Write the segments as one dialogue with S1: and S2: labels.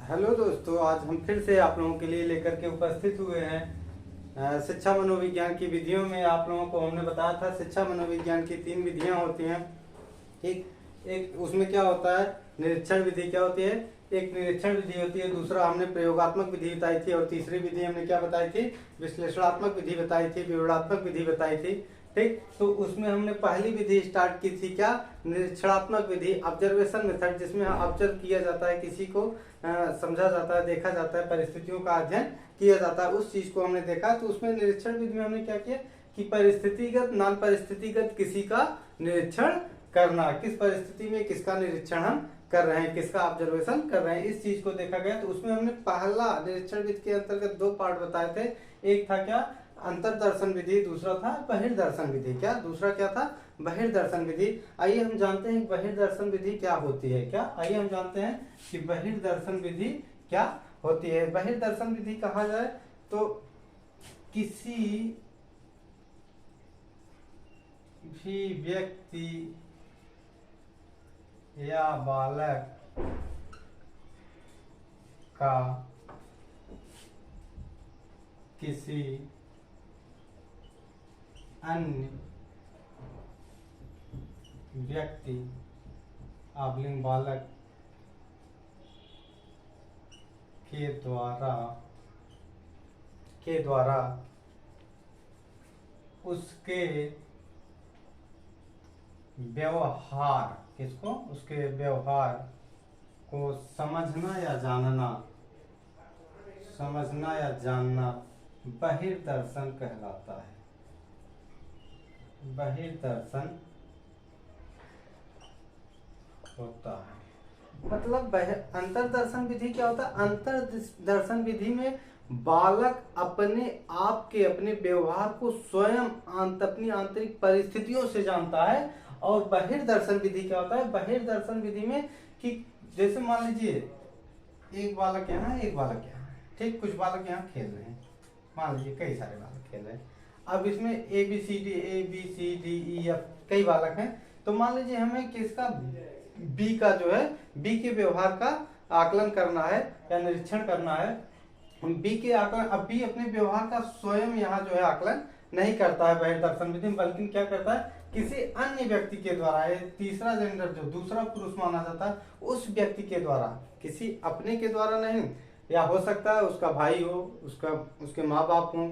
S1: Hello दोस्तों, आज हम फिर से आप लोगों के लिए लेकर के उपस्थित हुए हैं। शिक्षा मनोविज्ञान की विधियों में आप लोगों को हमने बताया था शिक्षा मनोविज्ञान की 3 विधियां होती हैं। ठीक, एक उसमें क्या होता है, निरीक्षण विधि क्या होती है, एक निरीक्षण विधि होती है, दूसरा हमने प्रयोगात्मक विधि बताई थी और तीसरी विधि हमने क्या बताई थी, विश्लेषणात्मक विधि बताई थी, विवरणात्मक विधि बताई थी। ठीक, तो उसमें हमने पहली विधि स्टार्ट की थी क्या, निरीक्षणात्मक विधि, ऑब्जर्वेशन मेथड, जिसमें ऑब्जर्व किया जाता है, किसी को समझा जाता है, देखा जाता है, परिस्थितियों का अध्ययन किया जाता है, उस चीज को हमने देखा। तो उसमें निरीक्षण विधि में हमने क्या किया कि परिस्थितिगत नान परिस्थितिगत किसी का निरीक्षण करना, किस परिस्थिति में किसका निरीक्षण हम कर रहे हैं, किसका ऑब्जर्वेशन कर रहे हैं, इस चीज को देखा गया। तो उसमें हमने पहला निरीक्षण विधि के अंतर्गत 2 पार्ट बताए थे। एक था क्या, अंतरदर्शन विधि, दूसरा था बहिर्दर्शन विधि। क्या दूसरा क्या था, बहिर्दर्शन विधि। आइए हम जानते हैं बहिर्दर्शन विधि क्या होती है। क्या आइए हम जानते हैं कि बहिर्दर्शन विधि क्या होती है। बहिर्दर्शन विधि कहा जाए तो किसी भी व्यक्ति या बालक का किसी अन्य व्यक्ति आबलिंग बालक के द्वारा उसके व्यवहार, किसको, उसके व्यवहार को समझना या जानना बहिर्दर्शन कहलाता है। बहिर्दर्शन होता है। मतलब अंतरदर्शन विधि क्या होता है, अंतरदर्शन विधि में बालक अपने आप के अपने व्यवहार को स्वयं अपनी आंतरिक परिस्थितियों से जानता है। और बहिर्दर्शन विधि क्या होता है, बहिर्दर्शन विधि में कि जैसे मान लीजिए एक बालक यहाँ, एक बालक यहाँ, ठीक, कुछ बालक यहाँ खेल रहे हैं, मान लीजिए कई सारे बालक खेल रहे हैं। अब इसमें A B C D E F कई बालक हैं। तो मान लीजिए हमें किसका, बी का जो है, बी के व्यवहार का आकलन करना है या निरीक्षण करना है। बी के आकलन, अब बी अपने व्यवहार का स्वयं यहाँ जो है आकलन नहीं करता है बहिर्दर्शन विधि में, बल्कि क्या करता है, किसी अन्य व्यक्ति के द्वारा, तीसरा जेंडर जो दूसरा पुरुष माना जाता है उस व्यक्ति के द्वारा, किसी अपने के द्वारा नहीं, या हो सकता है उसका भाई हो, उसके माँ बाप हो,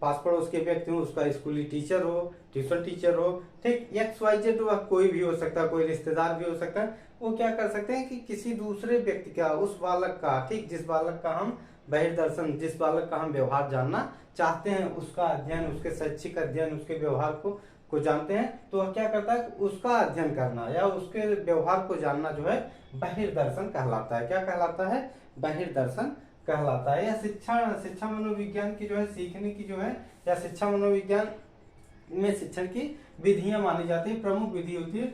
S1: पास पड़ोस के व्यक्ति हो, उसका स्कूली टीचर हो, ट्यूशन टीचर हो, ठीक, XYZ हो, कोई भी हो सकता है, कोई रिश्तेदार भी हो सकता है। वो क्या कर सकते हैं कि किसी दूसरे व्यक्ति का, उस बालक का, ठीक, जिस बालक का हम बहिर्दर्शन, जिस बालक का हम व्यवहार जानना चाहते हैं, उसका अध्ययन, उसके शैक्षिक अध्ययन, उसके व्यवहार को जानते हैं, तो वह क्या करता है, उसका अध्ययन करना या उसके व्यवहार को जानना जो है बहिर्दर्शन कहलाता है। क्या कहलाता है, बहिर्दर्शन कहलाता है। या शिक्षा मनोविज्ञान की जो है, सीखने की जो है, या शिक्षा मनोविज्ञान में शिक्षण की विधियां मानी जाती है, प्रमुख विधि होती है।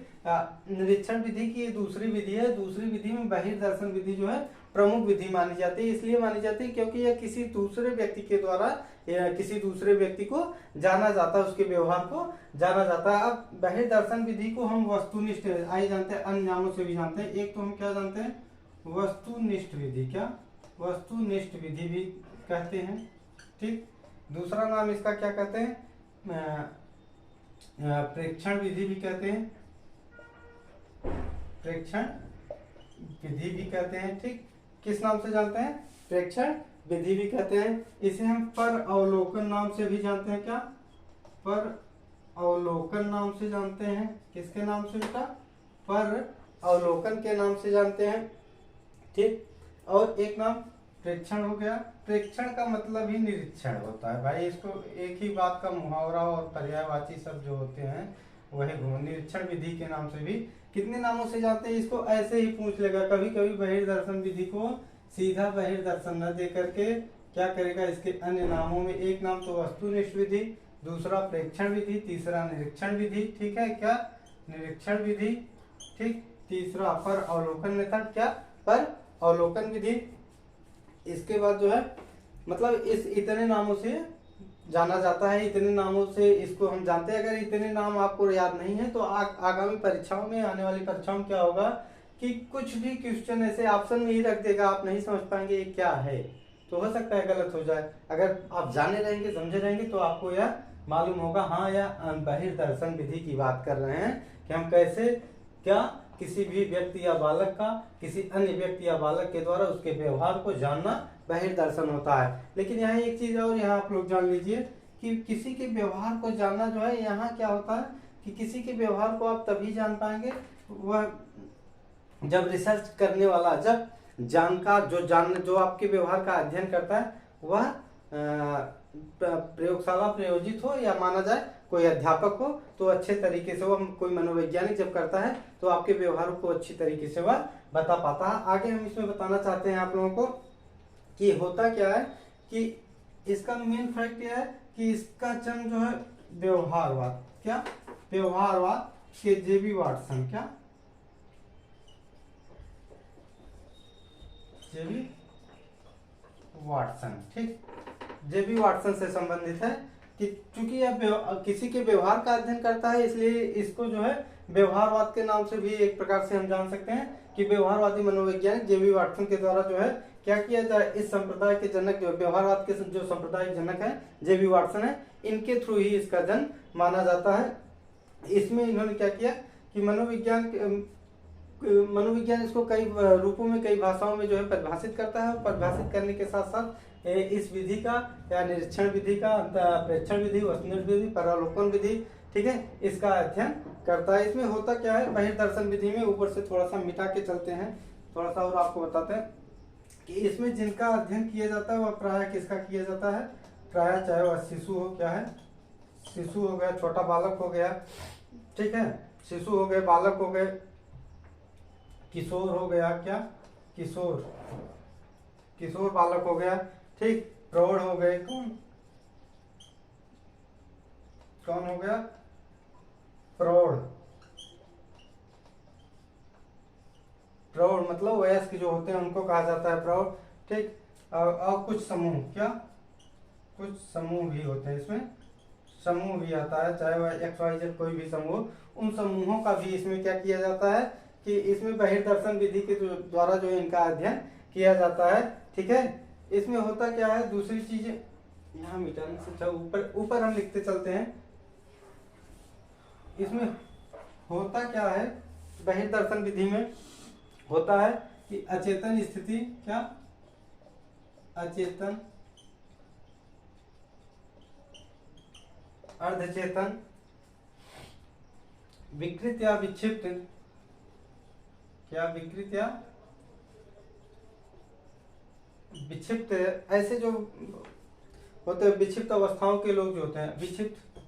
S1: निरीक्षण विधि की दूसरी विधि है, दूसरी विधि में बहिर्दर्शन विधि जो है प्रमुख विधि मानी जाती है। इसलिए मानी जाती है क्योंकि यह किसी दूसरे व्यक्ति के द्वारा या किसी दूसरे व्यक्ति को जाना जाता है, उसके व्यवहार को जाना जाता है। अब बहिर्दर्शन विधि को हम वस्तुनिष्ठ आइए जानते हैं, अन्य नामों से भी जानते हैं। एक तो हम क्या जानते हैं, वस्तुनिष्ठ विधि, क्या, वस्तुनिष्ठ विधि भी कहते हैं, ठीक। दूसरा नाम इसका क्या कहते हैं, प्रेक्षण विधि भी कहते हैं, प्रेक्षण विधि भी कहते हैं, ठीक। किस नाम से जानते हैं, प्रेक्षण विधि भी कहते हैं। इसे हम पर अवलोकन नाम से भी जानते हैं। क्या, पर अवलोकन नाम से जानते हैं। किसके नाम से बेटा, पर अवलोकन के नाम से जानते हैं, ठीक। और एक नाम प्रेक्षण हो गया। प्रेक्षण का मतलब ही निरीक्षण होता है भाई, इसको एक ही बात का मुहावरा और पर्यायवाची शब्द जो होते हैं वही निरीक्षण विधि के नाम से भी कितने नामों से जानते हैं, इसको ऐसे ही पूछ लेगा। कभी कभी बहिर्दर्शन विधि को सीधा बहिर्दर्शन न दे करके क्या करेगा, इसके अन्य नामों में एक नाम तो वस्तुनिष्ठ विधि, दूसरा प्रेक्षण विधि, तीसरा निरीक्षण विधि, ठीक है, क्या, निरीक्षण विधि, ठीक, तीसरा पर अवलोकन मेथड, क्या, पर अवलोकन विधि। इसके बाद जो है मतलब इस इतने नामों से जाना जाता है, इतने नामों से इसको हम जानते हैं। अगर इतने नाम आपको याद नहीं है तो आगामी परीक्षाओं में, आने वाली परीक्षाओं में क्या होगा कि कुछ भी क्वेश्चन ऐसे ऑप्शन में ही रख देगा, आप नहीं समझ पाएंगे ये क्या है, तो हो सकता है गलत हो जाए। अगर आप जाने रहेंगे, समझे रहेंगे, तो आपको यह मालूम होगा हाँ या बहिर्दर्शन विधि की बात कर रहे हैं कि हम कैसे क्या किसी भी व्यक्ति या बालक का किसी अन्य व्यक्ति या बालक के द्वारा उसके व्यवहार को जानना बहिर्दर्शन होता है। लेकिन यहाँ एक चीज और यहाँ आप लोग जान लीजिए कि किसी के व्यवहार को जानना जो है, यहाँ क्या होता है कि किसी के व्यवहार को आप तभी जान पाएंगे वह जब रिसर्च करने वाला, जब जानकार जो आपके व्यवहार का अध्ययन करता है वह प्रयोगशाला प्रयोजित हो, या माना जाए कोई अध्यापक हो, तो अच्छे तरीके से वह, कोई मनोवैज्ञानिक जब करता है तो आपके व्यवहार को अच्छी तरीके से वह बता पाता है। आगे हम इसमें बताना चाहते हैं आप लोगों को कि होता क्या है कि इसका मेन फैक्ट क्या है कि इसका जन्म जो है व्यवहारवाद, क्या व्यवहारवाद के जेबी वाटसन, क्या जेबी वाटसन, ठीक, जेबी वाटसन से संबंधित है कि चूंकि यह किसी के व्यवहार का अध्ययन करता है, इसलिए इसको जो है व्यवहारवाद के नाम से भी एक प्रकार से हम जान सकते हैं कि व्यवहारवादी मनोवैज्ञानिक जेबी वाटसन के द्वारा जो है क्या किया जाए, इस संप्रदाय के जनक, जो व्यवहारवाद के जो संप्रदाय जनक है जेबी वाटसन है, इनके थ्रू ही इसका जन्म माना जाता है। इसमें इन्होंने क्या किया कि मनोविज्ञान इसको कई रूपों में, कई भाषाओं में जो है परिभाषित करता है। परिभाषित करने के साथ साथ इस विधि का या निरीक्षण विधि का, प्रेक्षण विधि, वस्तुनिष्ठ विधि, परावलोकन विधि, ठीक है, इसका अध्ययन करता है। इसमें होता क्या है, बहिर्दर्शन विधि में ऊपर से थोड़ा सा मिटा के चलते हैं, थोड़ा सा और आपको बताते हैं कि इसमें जिनका अध्ययन किया जाता है वह प्रायः किसका किया जाता है, प्रायः चाहे वह शिशु हो, क्या है, शिशु हो गया, छोटा बालक हो गया, ठीक है, शिशु हो गए, बालक हो गए, किशोर हो गया, क्या किशोर, किशोर बालक हो गया, ठीक, प्रौढ़ हो गए, कौन कौन हो गया, प्रौढ़, प्रौढ़ मतलब वयस्क जो होते हैं उनको कहा जाता है प्रौढ़, ठीक। और कुछ समूह, क्या कुछ समूह भी होते हैं, इसमें समूह भी आता है, चाहे वह XYZ कोई भी समूह, उन समूहों का भी इसमें क्या किया जाता है कि इसमें बहिर्दर्शन विधि के द्वारा जो इनका अध्ययन किया जाता है, ठीक है। इसमें होता क्या है, दूसरी चीजें यहाँ मिटाने से अच्छा ऊपर ऊपर हम लिखते चलते हैं। इसमें होता क्या है, बहिर्दर्शन विधि में होता है कि अचेतन स्थिति, क्या अचेतन, अर्धचेतन, विकृत या विक्षिप्त, क्या विकृत या विक्षिप्त, ऐसे जो होते हैं विक्षिप्त अवस्थाओं के लोग जो होते हैं, विक्षिप्त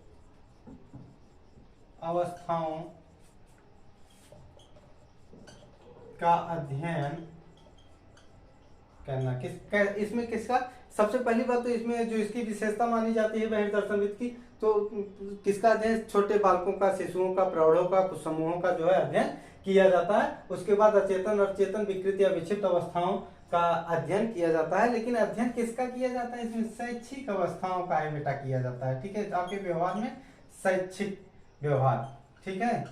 S1: अवस्थाओं का अध्ययन करना, इसमें किसका, सबसे पहली बात तो इसमें जो इसकी विशेषता मानी जाती है बहिर्दर्शन विधि की, तो किसका अध्ययन, छोटे बालकों का, शिशुओं का, प्रौढ़ों का, कुछ समूहों का जो है अध्ययन किया जाता है। उसके बाद अचेतन और चेतन, विकृत या विक्षिप्त अवस्थाओं का अध्ययन किया जाता है। लेकिन अध्ययन किसका किया जाता है, इसमें शैक्षिक अवस्थाओं का है बेटा किया जाता है, ठीक है, आपके व्यवहार में शैक्षिक व्यवहार, ठीक है,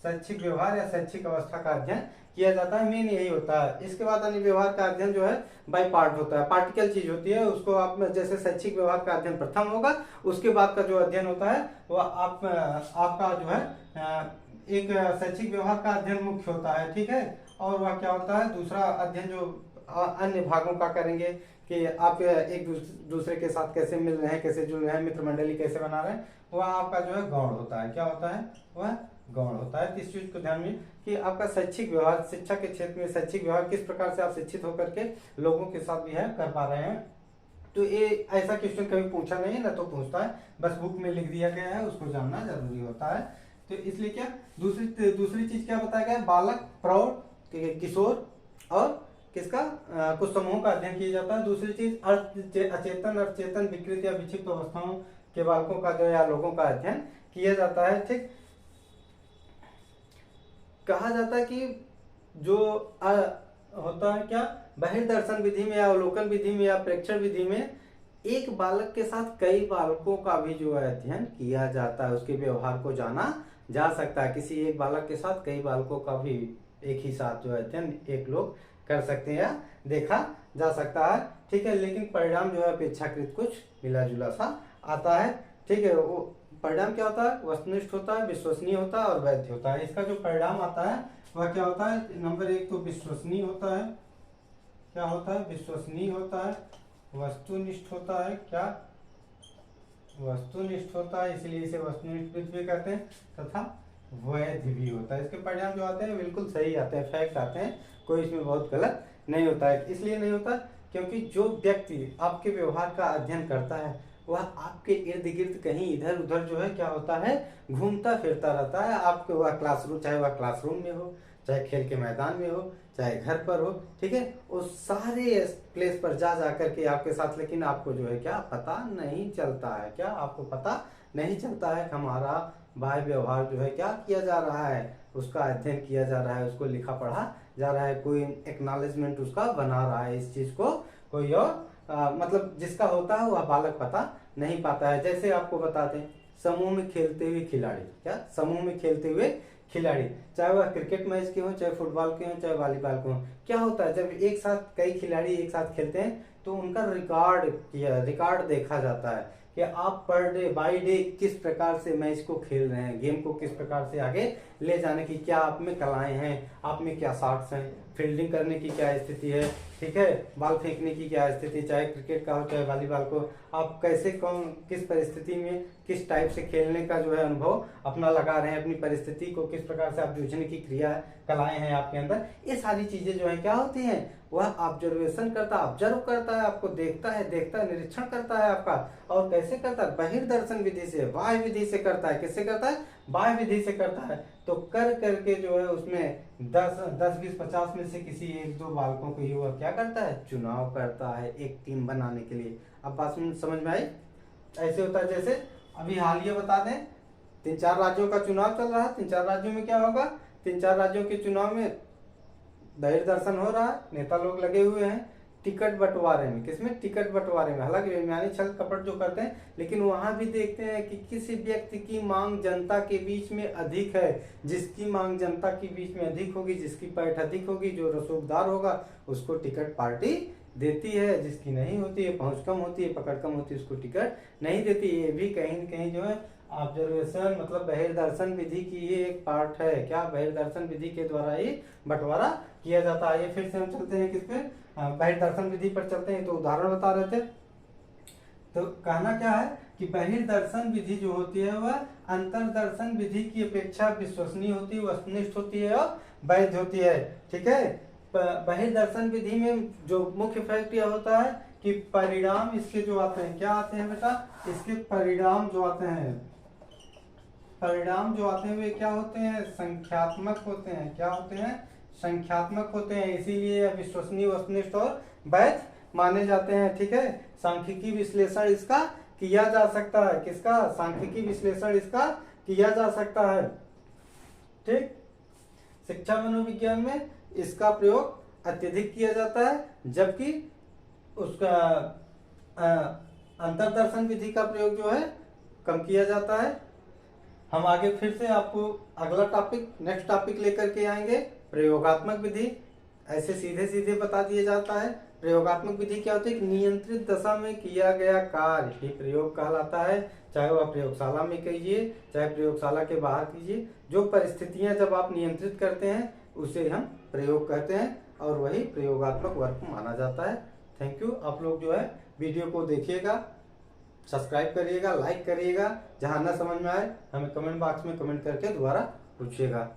S1: शैक्षिक व्यवहार या शैक्षिक अवस्था का अध्ययन किया जाता है, मेन यही होता है। इसके बाद अन्य व्यवहार का अध्ययन जो है बाय पार्ट होता है, पार्टिकल चीज होती है, उसको आप जैसे शैक्षिक व्यवहार का अध्ययन प्रथम होगा, उसके बाद का जो अध्ययन होता है वह आपका जो है एक शैक्षिक व्यवहार का अध्ययन मुख्य होता है, ठीक है। और वह क्या होता है, दूसरा अध्ययन जो अन्य भागों का करेंगे कि आप एक दूसरे के साथ कैसे मिल रहे हैं, कैसे जुड़ रहे हैं, मित्र मंडली कैसे बना रहे हैं, वह आपका जो है गौण होता है, क्या होता है, वह गौण होता है। इस चीज को ध्यान में कि आपका शैक्षिक व्यवहार, शिक्षा के क्षेत्र में शैक्षिक व्यवहार किस प्रकार से आप शिक्षित होकर के लोगों के साथ बिहेव कर पा रहे हैं। तो ये ऐसा क्वेश्चन कभी पूछा नहीं है, ना तो पूछता है, बस बुक में लिख दिया गया है, उसको जानना जरूरी होता है। तो इसलिए क्या दूसरी चीज क्या बताया गया, बालक, प्रौढ़, किशोर और किसका कुछ समूहों का अध्ययन किया जाता है। दूसरी चीज अचेतन और चेतन, विकृत या विक्षिप्त अवस्थाओं के बालकों का जो या लोगों का अध्ययन किया जाता है, ठीक। कहा जाता है कि जो होता है क्या, बहिर्दर्शन विधि में या अवलोकन विधि में या प्रेक्षण विधि में एक बालक के साथ कई बालकों का भी जो है अध्ययन किया जाता है, उसके व्यवहार को जाना जा सकता है। किसी एक बालक के साथ कई बालकों का भी एक ही साथ जो है अध्ययन एक लोग कर सकते हैं या देखा जा सकता है। ठीक है, लेकिन परिणाम जो है अपेक्षाकृत कुछ मिला जुला सा आता है। ठीक है, वो परिणाम क्या होता है, वस्तुनिष्ठ होता है, विश्वसनीय होता है और वैध होता है। इसका जो परिणाम आता है वह क्या होता है, नंबर 1 तो विश्वसनीय होता है, क्या होता है, विश्वसनीय होता है, वस्तुनिष्ठ होता है, क्या, वस्तुनिष्ठ होता है, इसलिए इसे वस्तुनिष्ठ भी कहते हैं, तथा वैध भी होता है। इसके परिणाम जो आते हैं बिल्कुल सही आते हैं, फैक्ट आते हैं, कोई इसमें बहुत गलत नहीं होता है। इसलिए नहीं होता क्योंकि जो व्यक्ति आपके व्यवहार का अध्ययन करता है वह आपके इर्द गिर्द कहीं इधर उधर जो है क्या होता है, घूमता फिरता रहता है। आपके वह क्लासरूम, चाहे वह क्लासरूम में हो, चाहे खेल के मैदान में हो, चाहे घर पर हो, ठीक है, उस सारे प्लेस पर जा करके आपके साथ, लेकिन आपको जो है क्या पता नहीं चलता है, क्या आपको पता नहीं चलता है कि हमारा बाह्य व्यवहार जो है क्या किया जा रहा है, उसका अध्ययन किया जा रहा है, उसको लिखा पढ़ा जा रहा है, कोई एक्नॉलेजमेंट उसका बना रहा है इस चीज को, कोई और मतलब जिसका होता है वह बालक पता नहीं पाता है। जैसे आपको बताते हैं, समूह में खेलते हुए खिलाड़ी, क्या, समूह में खेलते हुए खिलाड़ी, चाहे वह क्रिकेट मैच के हो, चाहे फुटबॉल के हो, चाहे वॉलीबॉल के हो, क्या होता है जब एक साथ कई खिलाड़ी एक साथ खेलते हैं तो उनका रिकॉर्ड देखा जाता है कि आप पर डे बाय डे किस प्रकार से मैच को खेल रहे हैं, गेम को किस प्रकार से आगे ले जाने की क्या आप में कलाएं हैं, आप में क्या शॉट्स हैं, फील्डिंग करने की क्या स्थिति है, ठीक है, बॉल फेंकने की क्या स्थिति, चाहे क्रिकेट का हो चाहे वॉलीबॉल को, आप कैसे कौन किस परिस्थिति में किस टाइप से खेलने का जो है अनुभव अपना लगा रहे हैं, अपनी परिस्थिति को किस प्रकार से आप जूझने की क्रिया कलाएं हैं आपके अंदर, ये सारी चीजें जो है क्या होती हैं, वह ऑब्जर्वेशन करता है, ऑब्जर्व करता है, आपको देखता है निरीक्षण करता है आपका। और कैसे करता है, बहिर्दर्शन विधि से, बाह्य विधि से करता है। किससे करता है, बाह्य विधि से करता है। तो कर करके जो है उसमें 10, 20, 50 में से किसी 1-2 बालकों को ही वह क्या करता है, चुनाव करता है एक टीम बनाने के लिए। अब बात समझ में आई, ऐसे होता है जैसे अभी हालिया बता दें, 3-4 राज्यों का चुनाव चल रहा है, 3-4 राज्यों में क्या होगा, 3-4 राज्यों के चुनाव में बहिर्दर्शन हो रहा है, नेता लोग लगे हुए हैं टिकट बंटवारे में, किसमें, टिकट बंटवारे में। हालांकि बेईमानी छल कपट जो करते हैं, लेकिन वहां भी देखते हैं कि किसी व्यक्ति की मांग जनता के बीच में अधिक है, जिसकी मांग जनता के बीच में अधिक होगी, जिसकी पैठ अधिक होगी, जो रसूखदार होगा उसको टिकट पार्टी देती है, जिसकी नहीं होती है, पहुंच कम होती है, पकड़ कम होती है, उसको टिकट नहीं देती। ये भी कहीं न कहीं जो है ऑब्जर्वेशन मतलब बहिर्दर्शन विधि की ये एक पार्ट है, क्या, बहिर्दर्शन विधि के द्वारा ही बंटवारा किया जाता है। ये फिर से हम चलते हैं किस पे, बहिर्दर्शन विधि पर चलते हैं। तो उदाहरण बता रहे थे, तो कहना क्या है कि बहिर्दर्शन विधि जो होती है वह अंतर्दर्शन विधि की अपेक्षा विश्वसनीय होती है, वस्तुनिष्ठ होती है और वैध होती है। ठीक है, बहिर्दर्शन विधि में जो मुख्य फैक्ट यह होता है कि परिणाम इसके जो आते हैं, क्या आते हैं बेटा, इसके परिणाम जो आते हैं, परिणाम जो आते हैं वे क्या होते हैं, संख्यात्मक होते हैं। क्या होते हैं, संख्यात्मक होते हैं, इसीलिए विश्वसनीय, वस्तुनिष्ठ और वैध माने जाते हैं। ठीक है, सांख्यिकी विश्लेषण इसका किया जा सकता है, किसका, सांख्यिकी विश्लेषण इसका किया जा सकता है। ठीक, शिक्षा मनोविज्ञान में इसका प्रयोग अत्यधिक किया जाता है, जबकि उसका अंतर्दर्शन विधि का प्रयोग जो है कम किया जाता है। हम आगे फिर से आपको अगला टॉपिक, नेक्स्ट टॉपिक लेकर के आएंगे, प्रयोगात्मक विधि। ऐसे सीधे सीधे बता दिया जाता है। प्रयोगात्मक विधि क्या होती है, नियंत्रित दशा में किया गया कार्य ही प्रयोग कहलाता है। चाहे वह प्रयोगशाला में कीजिए, चाहे प्रयोगशाला के बाहर कीजिए, जो परिस्थितियां जब आप नियंत्रित करते हैं उसे हम प्रयोग कहते हैं, और वही प्रयोगात्मक वर्क माना जाता है। Thank you. आप लोग जो है वीडियो को देखिएगा, सब्सक्राइब करिएगा, लाइक करिएगा। जहां ना समझ में आए हमें कमेंट बॉक्स में कमेंट करके दोबारा पूछिएगा।